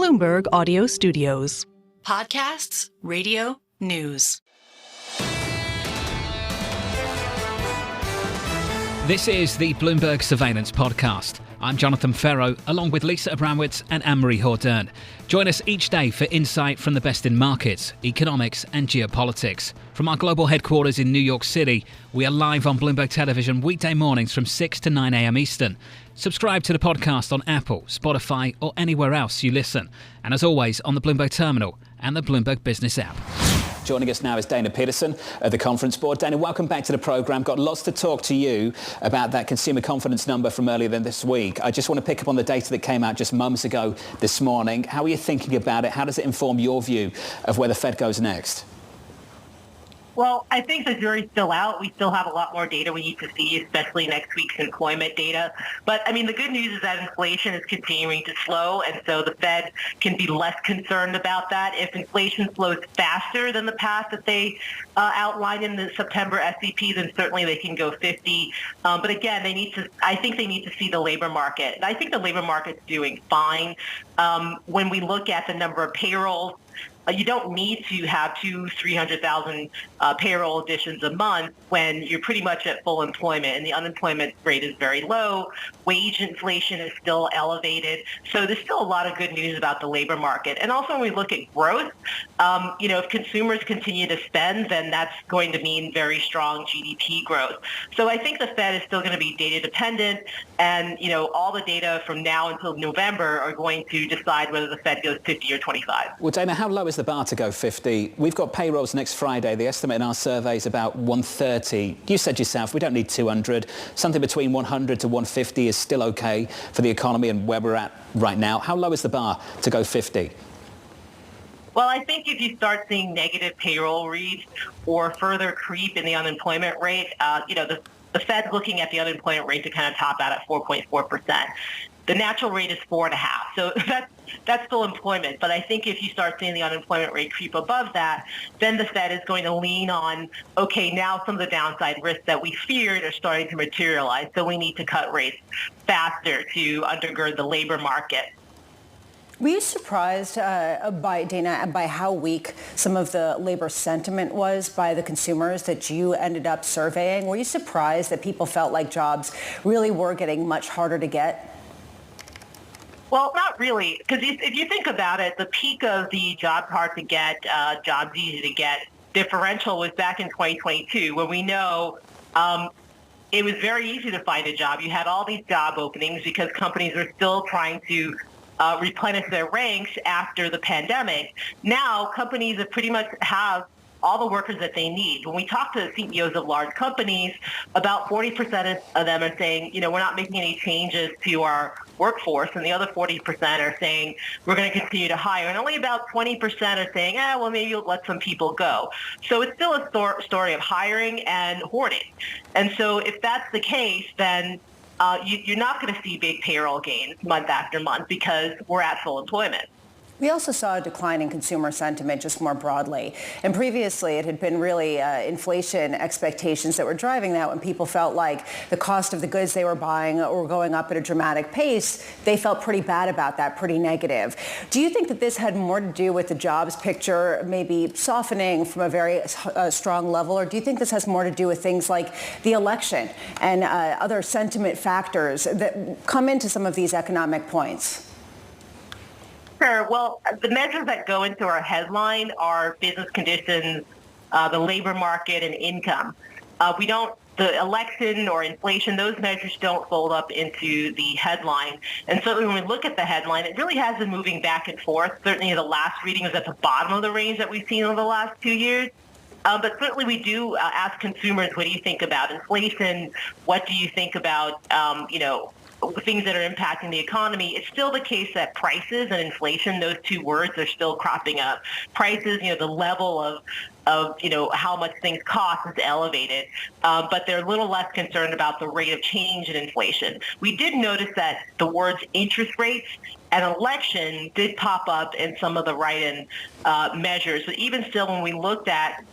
Bloomberg Audio Studios. Podcasts, radio, news. This is the Bloomberg Surveillance Podcast. I'm Jonathan Ferro, along with Lisa Abramowitz and Anne-Marie Hordern. Join us each day for insight from the best in markets, economics and geopolitics. From our global headquarters in New York City, we are live on Bloomberg Television weekday mornings from 6 to 9 a.m. Eastern. Subscribe to the podcast on Apple, Spotify or anywhere else you listen. And as always, on the Bloomberg Terminal and the Bloomberg Business app. Joining us now is Dana Peterson at the Conference Board. Dana, welcome back to the programme. Got lots to talk to you about that consumer confidence number from earlier this week. I just want to pick up on the data that came out just moments ago this morning. How are you thinking about it? How does it inform your view of where the Fed goes next? Well, I think the jury's still out. We still have a lot more data we need to see, especially next week's employment data. But, I mean, the good news is that inflation is continuing to slow, and so the Fed can be less concerned about that. If inflation slows faster than the path that they outlined in the September SEP, then certainly they can go 50. But, again, I think they need to see the labor market. I think the labor market's doing fine. When we look at the number of payrolls, you don't need to have 300,000 payroll additions a month when you're pretty much at full employment, and the unemployment rate is very low. Wage inflation is still elevated. So there's still a lot of good news about the labor market. And also when we look at growth, if consumers continue to spend, then that's going to mean very strong GDP growth. So I think the Fed is still going to be data dependent, and all the data from now until November are going to decide whether the Fed goes 50 or 25. Well, Dana, how low is the bar to go 50? We've got payrolls next Friday. The estimate in our survey is about 130. You said yourself we don't need 200. Something between 100 to 150 is still okay for the economy and where we're at right now. How low is the bar to go 50? Well, I think if you start seeing negative payroll reads or further creep in the unemployment rate, the Fed's looking at the unemployment rate to kind of top out at 4.4%. The natural rate is 4.5%. So that's still employment. But I think if you start seeing the unemployment rate creep above that, then the Fed is going to lean on, okay, now some of the downside risks that we feared are starting to materialize. So we need to cut rates faster to undergird the labor market. Were you surprised, Dana, by how weak some of the labor sentiment was by the consumers that you ended up surveying? Were you surprised that people felt like jobs really were getting much harder to get? Well, not really, because if you think about it, the peak of the jobs hard to get, jobs easy to get differential was back in 2022, where we know it was very easy to find a job. You had all these job openings because companies were still trying to replenish their ranks after the pandemic. Now, companies have pretty much have all the workers that they need. When we talk to CEOs of large companies, about 40% of them are saying, we're not making any changes to our workforce, and the other 40% are saying we're going to continue to hire, and only about 20% are saying, maybe you'll let some people go. So it's still a story of hiring and hoarding. And so if that's the case, then you're not going to see big payroll gains month after month because we're at full employment. We also saw a decline in consumer sentiment just more broadly. And previously, it had been really inflation expectations that were driving that. When people felt like the cost of the goods they were buying were going up at a dramatic pace, they felt pretty bad about that, pretty negative. Do you think that this had more to do with the jobs picture maybe softening from a very strong level? Or do you think this has more to do with things like the election and other sentiment factors that come into some of these economic points? Sure. Well, the measures that go into our headline are business conditions, the labor market, and income. The election or inflation, those measures don't fold up into the headline. And certainly when we look at the headline, it really has been moving back and forth. Certainly the last reading was at the bottom of the range that we've seen over the last 2 years. But certainly we do ask consumers, what do you think about inflation? What do you think about, things that are impacting the economy? It's still the case that prices and inflation, those two words, are still cropping up. Prices, the level of how much things cost is elevated, but they're a little less concerned about the rate of change in inflation. We did notice that the words interest rates and election did pop up in some of the write-in measures. But even still, when we looked at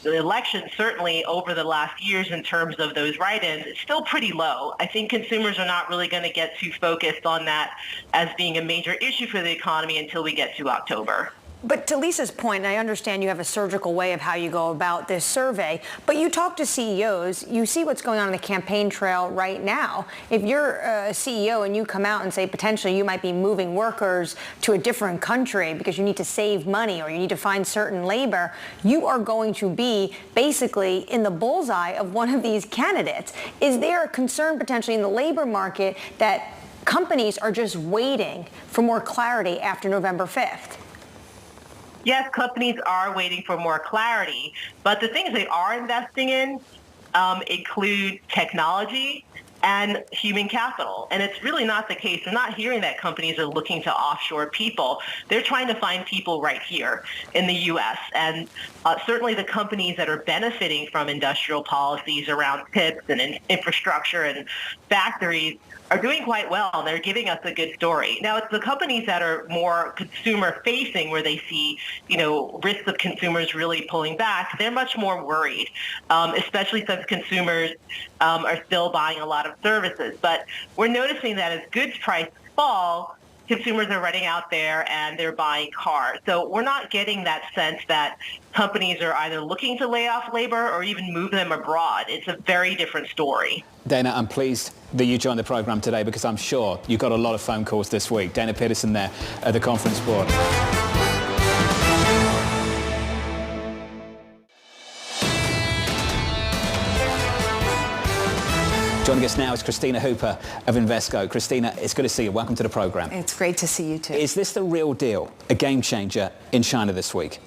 the election, certainly over the last years in terms of those write-ins, it's still pretty low. I think consumers are not really going to get too focused on that as being a major issue for the economy until we get to October. But to Lisa's point, and I understand you have a surgical way of how you go about this survey, but you talk to CEOs, you see what's going on in the campaign trail right now. If you're a CEO and you come out and say potentially you might be moving workers to a different country because you need to save money or you need to find certain labor, you are going to be basically in the bullseye of one of these candidates. Is there a concern potentially in the labor market that companies are just waiting for more clarity after November 5th? Yes, companies are waiting for more clarity, but the things they are investing in include technology and human capital. And it's really not the case. We're not hearing that companies are looking to offshore people. They're trying to find people right here in the U.S. And certainly the companies that are benefiting from industrial policies around PIPs and infrastructure and factories are doing quite well. They're giving us a good story. Now, it's the companies that are more consumer-facing where they see, risks of consumers really pulling back. They're much more worried, especially since consumers are still buying a lot of services. But we're noticing that as goods prices fall, consumers are running out there and they're buying cars. So we're not getting that sense that companies are either looking to lay off labor or even move them abroad. It's a very different story. Dana, I'm pleased that you joined the program today because I'm sure you got a lot of phone calls this week. Dana Peterson there at the Conference Board. Joining us now is Kristina Hooper of Invesco. Kristina, it's good to see you. Welcome to the program. It's great to see you too. Is this the real deal, a game changer in China this week?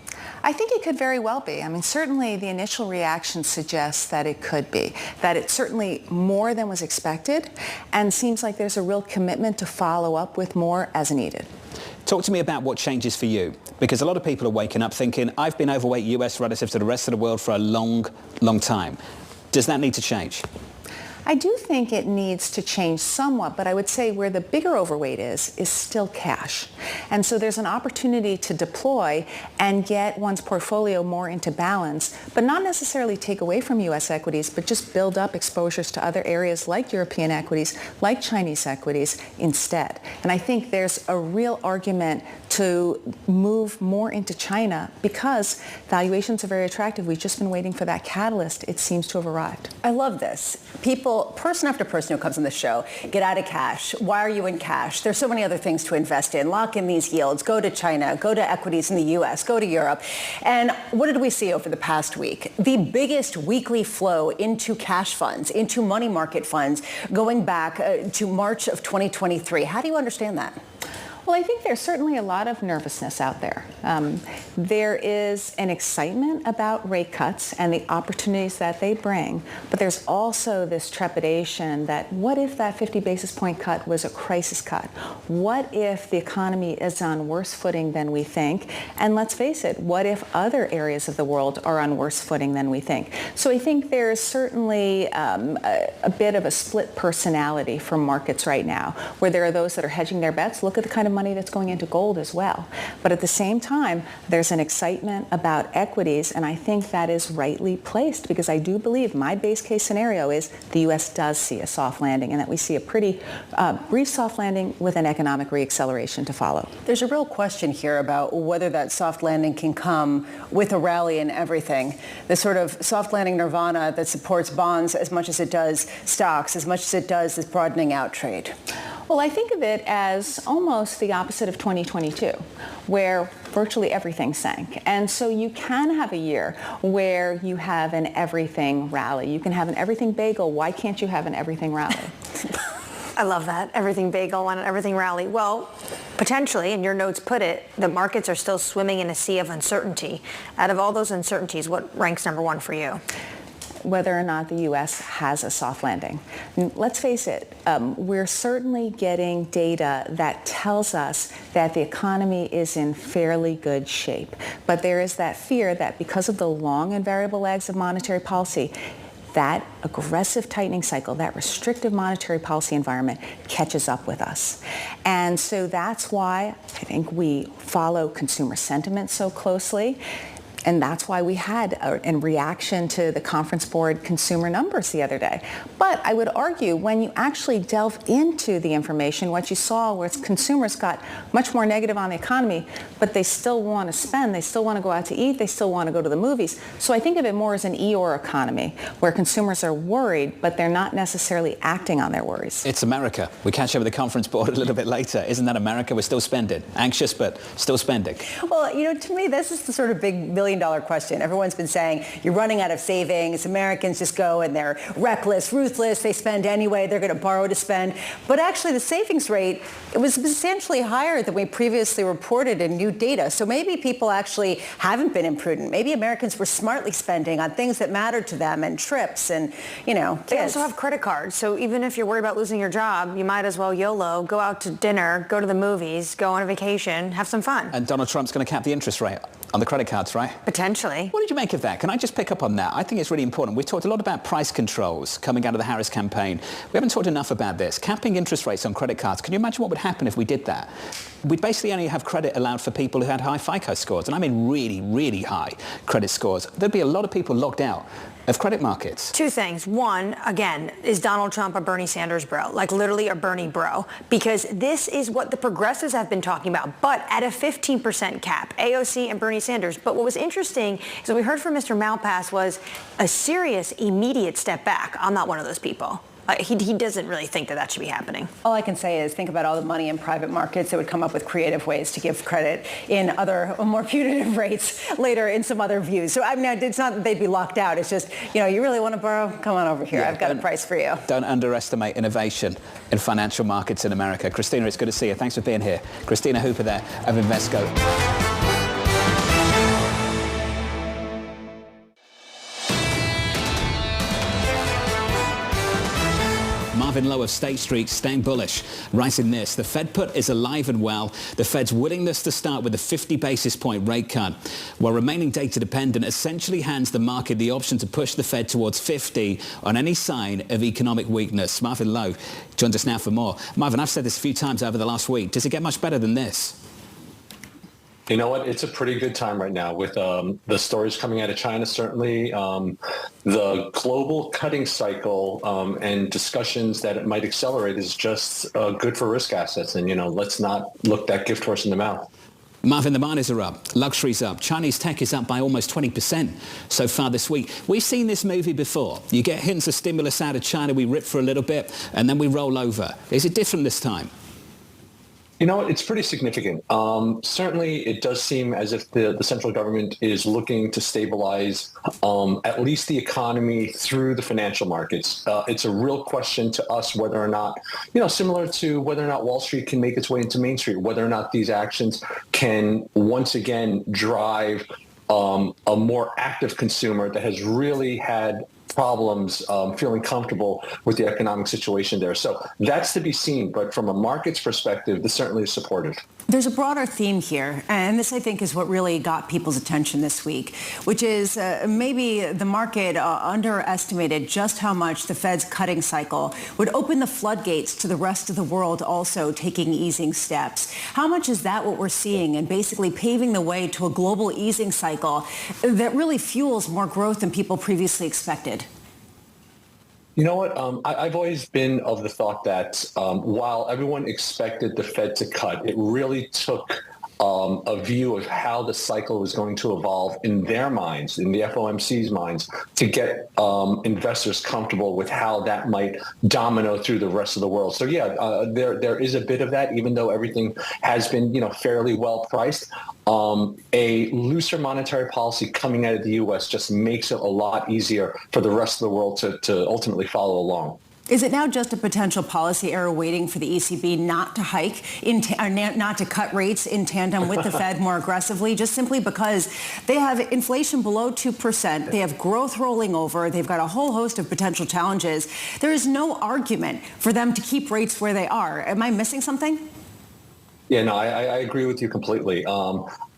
I think it could very well be. I mean, certainly the initial reaction suggests that it could be, that it's certainly more than was expected and seems like there's a real commitment to follow up with more as needed. Talk to me about what changes for you, because a lot of people are waking up thinking, I've been overweight US relative to the rest of the world for a long, long time. Does that need to change? I do think it needs to change somewhat, but I would say where the bigger overweight is still cash. And so there's an opportunity to deploy and get one's portfolio more into balance, but not necessarily take away from U.S. equities, but just build up exposures to other areas like European equities, like Chinese equities instead. And I think there's a real argument to move more into China because valuations are very attractive. We've just been waiting for that catalyst. It seems to have arrived. I love this. People, person after person who comes on the show, get out of cash. Why are you in cash? There's so many other things to invest in. Lock in these yields. Go to China. Go to equities in the U.S. Go to Europe. And what did we see over the past week? The biggest weekly flow into cash funds, into money market funds, going back to March of 2023. How do you understand that? Well, I think there's certainly a lot of nervousness out there. There is an excitement about rate cuts and the opportunities that they bring, but there's also this trepidation that what if that 50 basis point cut was a crisis cut? What if the economy is on worse footing than we think? And let's face it, what if other areas of the world are on worse footing than we think? So I think there's certainly a bit of a split personality for markets right now, where there are those that are hedging their bets. Look at the kind of money that's going into gold as well. But at the same time, there's an excitement about equities, and I think that is rightly placed because I do believe my base case scenario is the U.S. does see a soft landing and that we see a pretty brief soft landing with an economic reacceleration to follow. There's a real question here about whether that soft landing can come with a rally in everything. The sort of soft landing nirvana that supports bonds as much as it does stocks, as much as it does this broadening out trade. Well, I think of it as almost the opposite of 2022, where virtually everything sank. And so you can have a year where you have an everything rally. You can have an everything bagel. Why can't you have an everything rally? I love that. Everything bagel and everything rally. Well, potentially, and your notes put it, the markets are still swimming in a sea of uncertainty. Out of all those uncertainties, what ranks number one for you? Whether or not the U.S. has a soft landing. Let's face it, we're certainly getting data that tells us that the economy is in fairly good shape. But there is that fear that because of the long and variable lags of monetary policy, that aggressive tightening cycle, that restrictive monetary policy environment catches up with us. And so that's why I think we follow consumer sentiment so closely. And that's why we had, in reaction to the Conference Board consumer numbers the other day. But I would argue when you actually delve into the information, what you saw was consumers got much more negative on the economy, but they still want to spend, they still want to go out to eat, they still want to go to the movies. So I think of it more as an Eeyore economy, where consumers are worried, but they're not necessarily acting on their worries. It's America. We catch up with the Conference Board a little bit later. Isn't that America? We're still spending. Anxious, but still spending. Well, to me, this is the sort of big million-dollar question. Everyone's been saying, you're running out of savings. Americans just go and they're reckless, ruthless. They spend anyway. They're going to borrow to spend. But actually, the savings rate, it was substantially higher than we previously reported in new data. So maybe people actually haven't been imprudent. Maybe Americans were smartly spending on things that matter to them and trips and, They also have credit cards. So even if you're worried about losing your job, you might as well YOLO, go out to dinner, go to the movies, go on a vacation, have some fun. And Donald Trump's going to cap the interest rate on the credit cards, right? Potentially. What did you make of that? Can I just pick up on that? I think it's really important. We've talked a lot about price controls coming out of the Harris campaign. We haven't talked enough about this. Capping interest rates on credit cards. Can you imagine what would happen if we did that? We'd basically only have credit allowed for people who had high FICO scores. And I mean really, really high credit scores. There'd be a lot of people locked out of credit markets. Two things. One, again, is Donald Trump a Bernie Sanders bro? Like literally a Bernie bro? Because this is what the progressives have been talking about, but at a 15% cap, AOC and Bernie Sanders. But what was interesting is what we heard from Mr. Malpass was a serious, immediate step back. I'm not one of those people. He doesn't really think that should be happening. All I can say is think about all the money in private markets that would come up with creative ways to give credit in other more punitive rates later in some other views. So I mean, it's not that they'd be locked out. It's just, you really want to borrow? Come on over here. Yeah, I've got a price for you. Don't underestimate innovation in financial markets in America. Kristina, it's good to see you. Thanks for being here. Kristina Hooper there of Invesco. Marvin Lowe of State Street staying bullish, writing this: the Fed put is alive and well. The Fed's willingness to start with a 50 basis point rate cut, while remaining data dependent, essentially hands the market the option to push the Fed towards 50 on any sign of economic weakness. Marvin Lowe joins us now for more. Marvin, I've said this a few times over the last week. Does it get much better than this? You know what? It's a pretty good time right now with the stories coming out of China, certainly. The global cutting cycle and discussions that it might accelerate is just good for risk assets. And, let's not look that gift horse in the mouth. Marvin, the miners are up, luxury's up, Chinese tech is up by almost 20% so far this week. We've seen this movie before. You get hints of stimulus out of China, we rip for a little bit, and then we roll over. Is it different this time? It's pretty significant. Certainly, it does seem as if the central government is looking to stabilize at least the economy through the financial markets. It's a real question to us whether or not, similar to whether or not Wall Street can make its way into Main Street, whether or not these actions can once again drive a more active consumer that has really had problems feeling comfortable with the economic situation there. So that's to be seen. But from a market's perspective, this certainly is supportive. There's a broader theme here, and this, I think, is what really got people's attention this week, which is maybe the market underestimated just how much the Fed's cutting cycle would open the floodgates to the rest of the world also taking easing steps. How much is that what we're seeing and basically paving the way to a global easing cycle that really fuels more growth than people previously expected? You know what? I've always been of the thought that while everyone expected the Fed to cut, it really took a view of how the cycle was going to evolve in their minds, in the FOMC's minds, to get investors comfortable with how that might domino through the rest of the world. So yeah, there is a bit of that, even though everything has been, fairly well priced. A looser monetary policy coming out of the U.S. just makes it a lot easier for the rest of the world to ultimately follow along. Is it now just a potential policy error waiting for the ECB not to hike, not to cut rates in tandem with the Fed more aggressively, just simply because they have inflation below 2%, they have growth rolling over, they've got a whole host of potential challenges. There is no argument for them to keep rates where they are. Am I missing something? Yeah, no, I agree with you completely.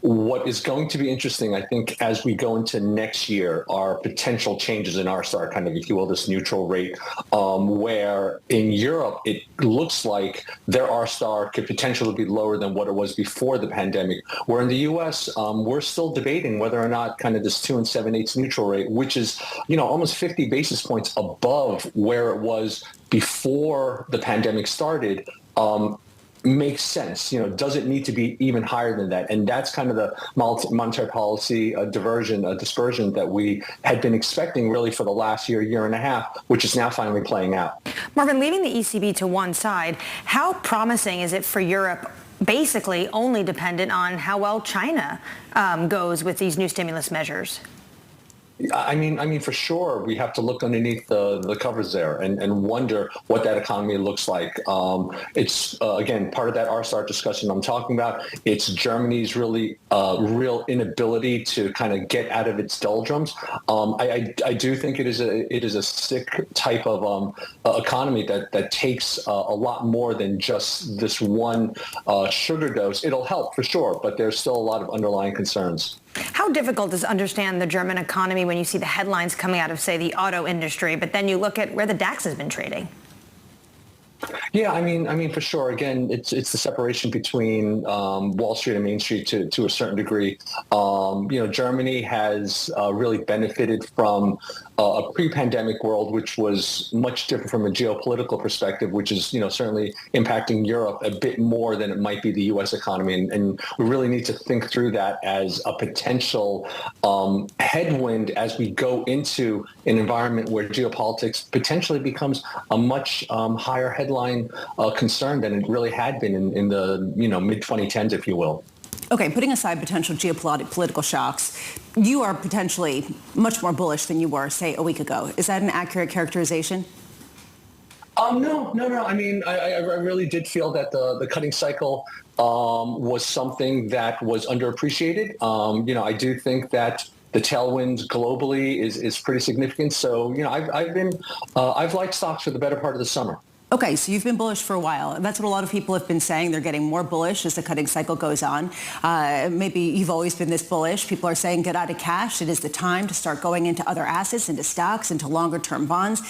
What is going to be interesting, I think, as we go into next year, are potential changes in R-star, kind of, if you will, this neutral rate, where in Europe, it looks like their R-star could potentially be lower than what it was before the pandemic, where in the U.S., we're still debating whether or not kind of this 2 7/8 neutral rate, which is, almost 50 basis points above where it was before the pandemic started, makes sense. Does it need to be even higher than that? And that's kind of the monetary policy dispersion that we had been expecting really for the last year and a half, which is now finally playing out. Marvin, leaving the ECB to one side, how promising is it for Europe, basically only dependent on how well China goes with these new stimulus measures? I mean, for sure, we have to look underneath the covers there and wonder what that economy looks like. It's, again, part of that R-star discussion I'm talking about. It's Germany's really real inability to kind of get out of its doldrums. I do think it is a sick type of economy that takes a lot more than just this one sugar dose. It'll help for sure, but there's still a lot of underlying concerns. How difficult is to understand the German economy when you see the headlines coming out of, say, the auto industry, but then you look at where the DAX has been trading? Yeah, I mean, for sure. Again, it's the separation between Wall Street and Main Street to a certain degree. Germany has really benefited from a pre-pandemic world, which was much different from a geopolitical perspective, which is, certainly impacting Europe a bit more than it might be the U.S. economy. And we really need to think through that as a potential headwind as we go into an environment where geopolitics potentially becomes a much higher headline concern than it really had been in the mid-2010s, if you will. Okay, putting aside potential geopolitical shocks, you are potentially much more bullish than you were, say, a week ago. Is that an accurate characterization? No. I mean, I really did feel that the cutting cycle was something that was underappreciated. I do think that the tailwinds globally is pretty significant. So, I've liked stocks for the better part of the summer. Okay, so you've been bullish for a while. And that's what a lot of people have been saying. They're getting more bullish as the cutting cycle goes on. Maybe you've always been this bullish. People are saying get out of cash. It is the time to start going into other assets, into stocks, into longer-term bonds.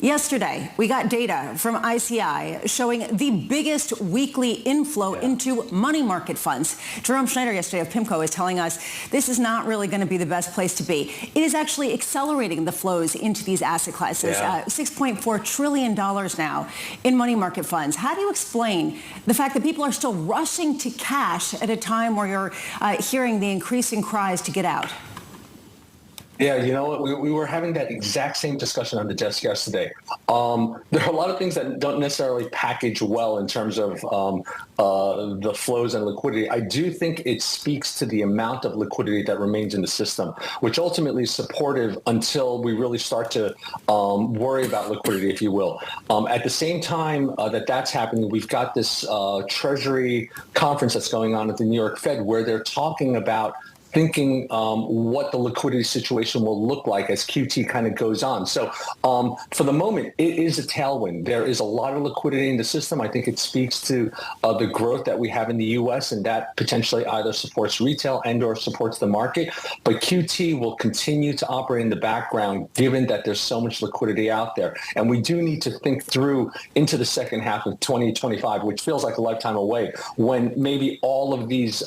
Yesterday, we got data from ICI showing the biggest weekly inflow into money market funds. Jerome Schneider yesterday of PIMCO is telling us this is not really going to be the best place to be. It is actually accelerating the flows into these asset classes. $6.4 trillion now in money market funds. How do you explain the fact that people are still rushing to cash at a time where you're hearing the increasing cries to get out? Yeah, you know what? We were having that exact same discussion on the desk yesterday. There are a lot of things that don't necessarily package well in terms of the flows and liquidity. I do think it speaks to the amount of liquidity that remains in the system, which ultimately is supportive until we really start to worry about liquidity, if you will. At the same time that's happening, we've got this Treasury conference that's going on at the New York Fed where they're talking about thinking what the liquidity situation will look like as QT kind of goes on. So for the moment, it is a tailwind. There is a lot of liquidity in the system. I think it speaks to the growth that we have in the U.S. and that potentially either supports retail and or supports the market. But QT will continue to operate in the background given that there's so much liquidity out there. And we do need to think through into the second half of 2025, which feels like a lifetime away, when maybe all of these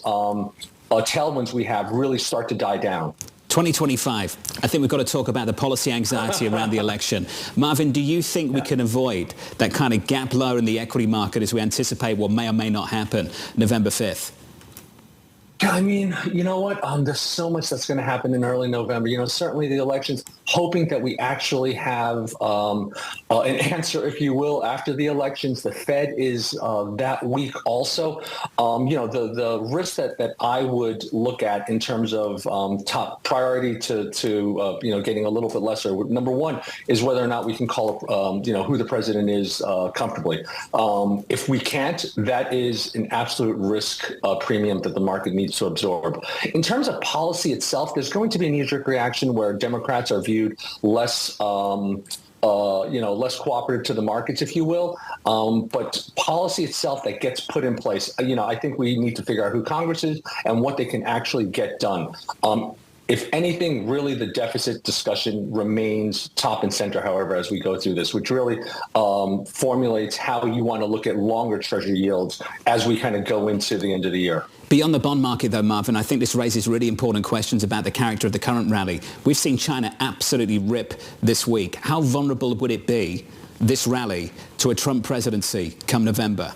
tailwinds we have really start to die down. 2025, I think we've got to talk about the policy anxiety around the election. Marvin, do you think we can avoid that kind of gap lower in the equity market as we anticipate what may or may not happen November 5th? I mean, you know what? There's so much that's going to happen in early November. Certainly the elections, hoping that we actually have an answer, if you will, after the elections. The Fed is that week also. The risk that I would look at in terms of top priority to getting a little bit lesser. Number one is whether or not we can call who the president is comfortably. If we can't, that is an absolute risk premium that the market needs to absorb. In terms of policy itself, there's going to be a knee-jerk reaction where Democrats are viewed less less cooperative to the markets, if you will. But policy itself that gets put in place, I think we need to figure out who Congress is and what they can actually get done. If anything, really the deficit discussion remains top and center, however, as we go through this, which really formulates how you want to look at longer Treasury yields as we kind of go into the end of the year. Beyond the bond market, though, Marvin, I think this raises really important questions about the character of the current rally. We've seen China absolutely rip this week. How vulnerable would it be, this rally, to a Trump presidency come November?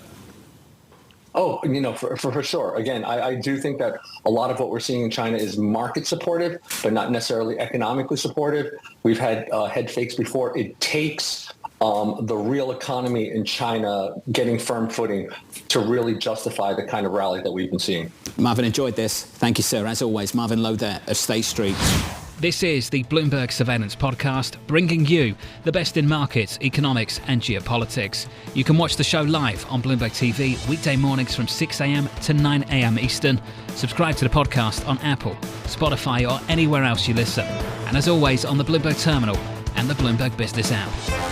Oh, for sure. Again, I do think that a lot of what we're seeing in China is market supportive, but not necessarily economically supportive. We've had head fakes before. It takes the real economy in China getting firm footing to really justify the kind of rally that we've been seeing. Marvin, enjoyed this. Thank you, sir. As always, Marvin Lowe there of State Street. This is the Bloomberg Surveillance Podcast, bringing you the best in markets, economics and geopolitics. You can watch the show live on Bloomberg TV weekday mornings from 6 a.m. to 9 a.m. Eastern. Subscribe to the podcast on Apple, Spotify or anywhere else you listen. And as always, on the Bloomberg Terminal and the Bloomberg Business app.